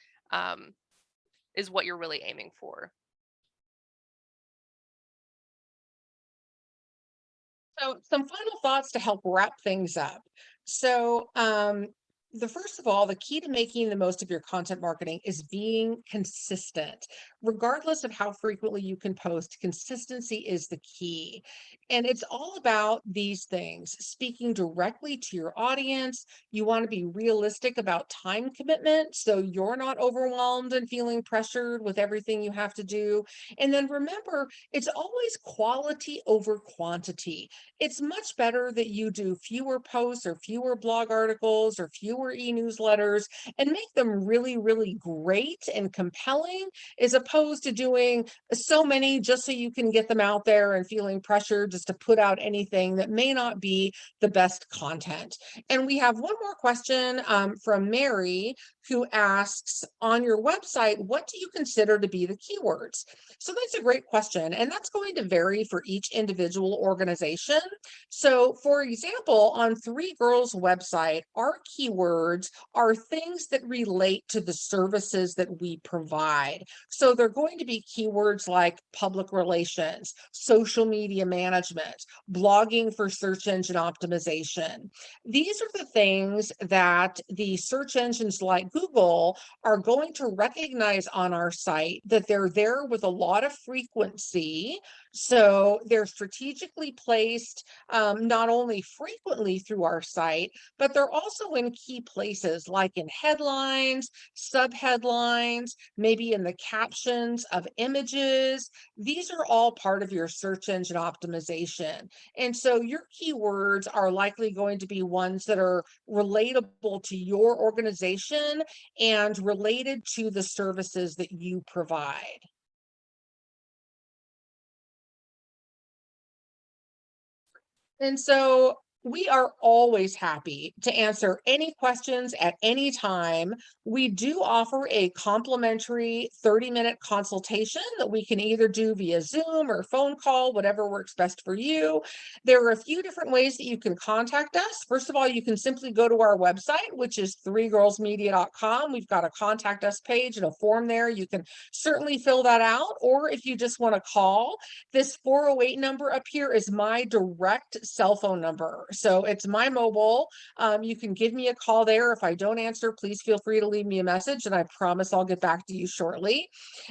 what you're really aiming for. So some final thoughts to help wrap things up. So the first of all, the key to making the most of your content marketing is being consistent. Regardless of how frequently you can post, consistency is the key. And it's all about these things, speaking directly to your audience. You want to be realistic about time commitment so you're not overwhelmed and feeling pressured with everything you have to do. And then remember, it's always quality over quantity. It's much better that you do fewer posts or fewer blog articles or fewer e-newsletters and make them really, really great and compelling, as opposed to doing so many just so you can get them out there and feeling pressured just to put out anything that may not be the best content. And we have one more question from Mary, who asks, on your website, what do you consider to be the keywords? So that's a great question, and that's going to vary for each individual organization. So for example, on Three Girls website, our keywords are things that relate to the services that we provide. So they're going to be keywords like public relations, social media management, blogging for search engine optimization. These are the things that the search engines like Google are going to recognize on our site, that they're there with a lot of frequency. So they're strategically placed not only frequently through our site, but they're also in key places like in headlines, subheadlines, maybe in the captions of images. These are all part of your search engine optimization. And so your keywords are likely going to be ones that are relatable to your organization and related to the services that you provide. And so we are always happy to answer any questions at any time. We do offer a complimentary 30-minute consultation that we can either do via Zoom or phone call, whatever works best for you. There are a few different ways that you can contact us. First of all, you can simply go to our website, which is threegirlsmedia.com. We've got a contact us page and a form there. You can certainly fill that out. Or if you just want to call, this 408 number up here is my direct cell phone number. So it's my mobile. You can give me a call there. If I don't answer, please feel free to leave me a message and I promise I'll get back to you shortly.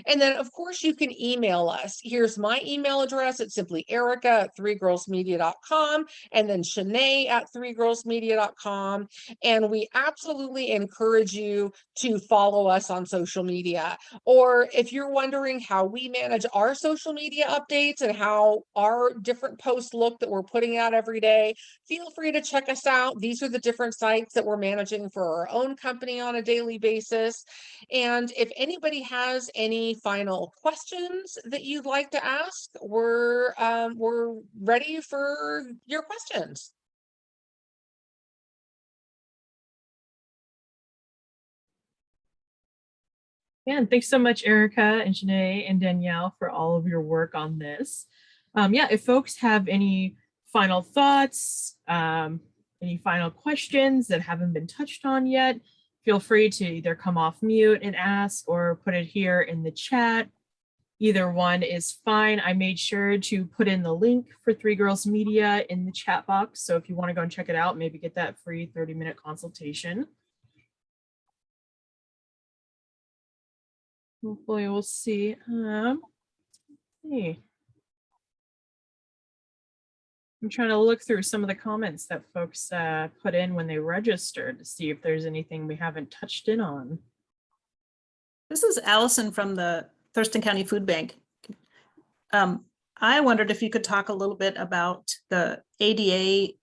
And then of course you can email us. Here's my email address. It's simply Erica@threegirlsmedia.com and then Shanae@threegirlsmedia.com. And we absolutely encourage you to follow us on social media. Or if you're wondering how we manage our social media updates and how our different posts look that we're putting out every day, feel free to check us out. These are the different sites that we're managing for our own company on a daily basis. And if anybody has any final questions that you'd like to ask, we're ready for your questions. Yeah, and thanks so much, Erica and Shanae and Danielle, for all of your work on this. Yeah, if folks have any final thoughts, any final questions that haven't been touched on yet, feel free to either come off mute and ask or put it here in the chat. Either one is fine. I made sure to put in the link for Three Girls Media in the chat box. So if you want to go and check it out, maybe get that free 30-minute consultation. Hopefully we'll see. see. I'm trying to look through some of the comments that folks put in when they registered to see if there's anything we haven't touched in on. This is Allison from the Thurston County Food Bank. I wondered if you could talk a little bit about the ADA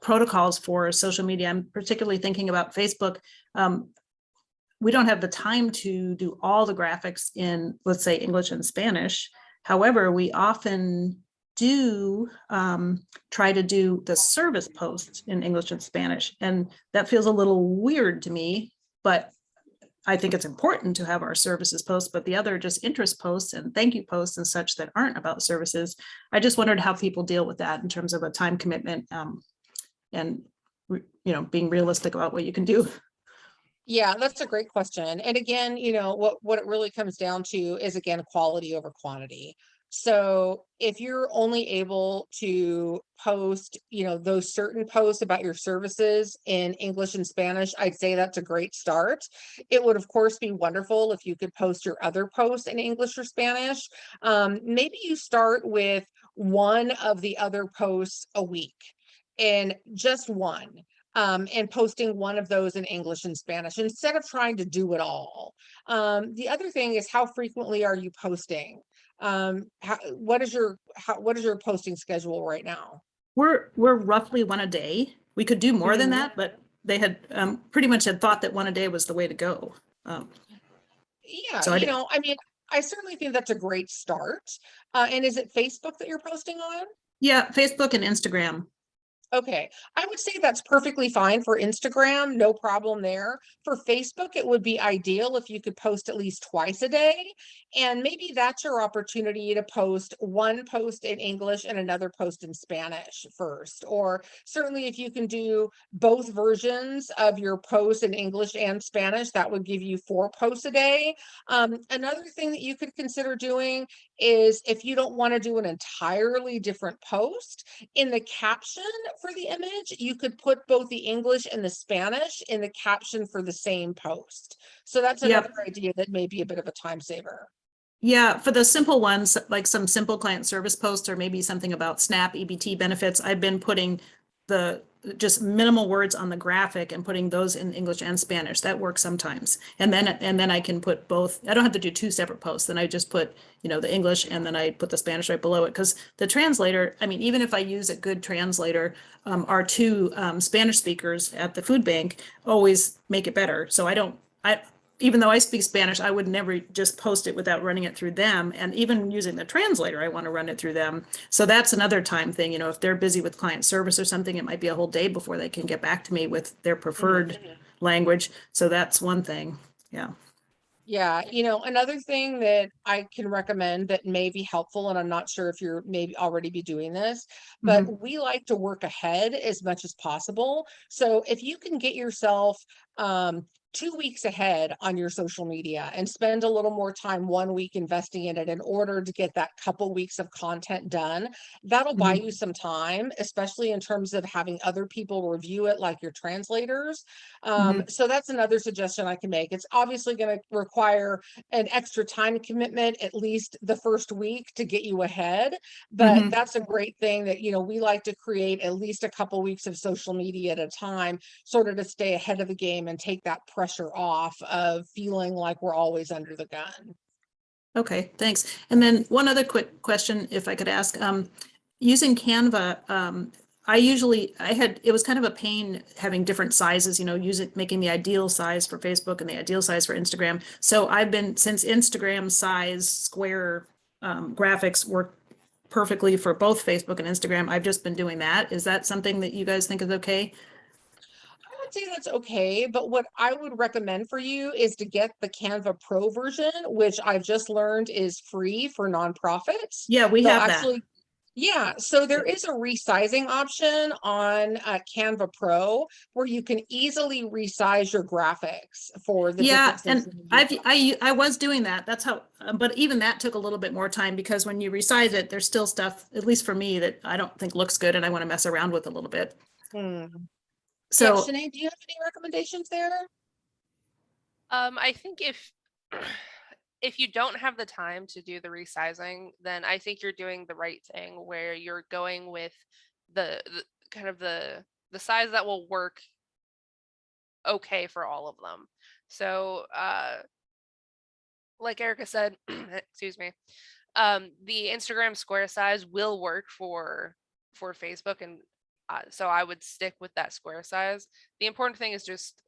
protocols for social media. I'm particularly thinking about Facebook. We don't have the time to do all the graphics in, let's say, English and Spanish. However, we often do try to do the service posts in English and Spanish, and that feels a little weird to me, but I think it's important to have our services posts, but the other just interest posts and thank you posts and such that aren't about services. I just wondered how people deal with that in terms of a time commitment and being realistic about what you can do. Yeah, that's a great question. And again, what it really comes down to is, again, quality over quantity. So if you're only able to post, those certain posts about your services in English and Spanish, I'd say that's a great start. It would, of course, be wonderful if you could post your other posts in English or Spanish. Maybe you start with one of the other posts a week, and just one. And posting one of those in English and Spanish instead of trying to do it all. The other thing is, how frequently are you posting? What is your posting schedule right now? We're roughly one a day. We could do more than that, but they had pretty much had thought that one a day was the way to go. Yeah, so I certainly think that's a great start. And is it Facebook that you're posting on? Yeah, Facebook and Instagram. Okay, I would say that's perfectly fine for Instagram, no problem there. For Facebook, it would be ideal if you could post at least twice a day. And maybe that's your opportunity to post one post in English and another post in Spanish first. Or certainly if you can do both versions of your post in English and Spanish, that would give you 4 posts a day. Another thing that you could consider doing is, if you don't want to do an entirely different post, in the caption for the image, you could put both the English and the Spanish in the caption for the same post. So that's another idea that may be a bit of a time saver. Yeah, for the simple ones, like some simple client service posts or maybe something about SNAP EBT benefits, I've been putting the just minimal words on the graphic and putting those in English and Spanish. That works sometimes. And then I can put both. I don't have to do 2 separate posts. Then I just put, the English and then I put the Spanish right below it, because the translator, even if I use a good translator, our 2 Spanish speakers at the food bank always make it better. So even though I speak Spanish, I would never just post it without running it through them. And even using the translator, I want to run it through them. So that's another time thing. If they're busy with client service or something, it might be a whole day before they can get back to me with their preferred language. So that's one thing. Yeah. Yeah, another thing that I can recommend that may be helpful, and I'm not sure if you're maybe already be doing this, but we like to work ahead as much as possible. So if you can get yourself 2 weeks ahead on your social media and spend a little more time 1 week investing in it in order to get that couple weeks of content done, that'll buy you some time, especially in terms of having other people review it, like your translators. So that's another suggestion I can make. It's obviously going to require an extra time commitment, at least the first week, to get you ahead. But that's a great thing that, we like to create at least a couple weeks of social media at a time, sort of to stay ahead of the game and take that pressure off of feeling like we're always under the gun. Okay, thanks. And then one other quick question, if I could ask, using Canva, it was kind of a pain having different sizes, making the ideal size for Facebook and the ideal size for Instagram. So since Instagram size square graphics work perfectly for both Facebook and Instagram, I've just been doing that. Is that something that you guys think is okay? I would say that's okay, but what I would recommend for you is to get the Canva Pro version, which I've just learned is free for nonprofits. Yeah, we have that. Yeah, so there is a resizing option on Canva Pro where you can easily resize your graphics for the different. And I was doing that. That's how, but even that took a little bit more time, because when you resize it, there's still stuff, at least for me, that I don't think looks good and I want to mess around with a little bit. So, yeah, Sinead, do you have any recommendations there? I think if you don't have the time to do the resizing, then I think you're doing the right thing where you're going with the kind of the size that will work okay for all of them. So like Erica said, excuse me, the Instagram square size will work for Facebook, and so I would stick with that square size. The important thing is just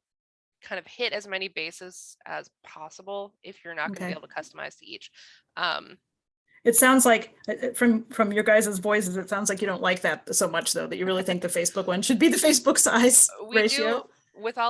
kind of hit as many bases as possible if you're not going to Okay. be able to customize to each. It sounds like from your guys' voices, it sounds like you don't like that so much though, that you really think the Facebook one should be the Facebook size We ratio. do with all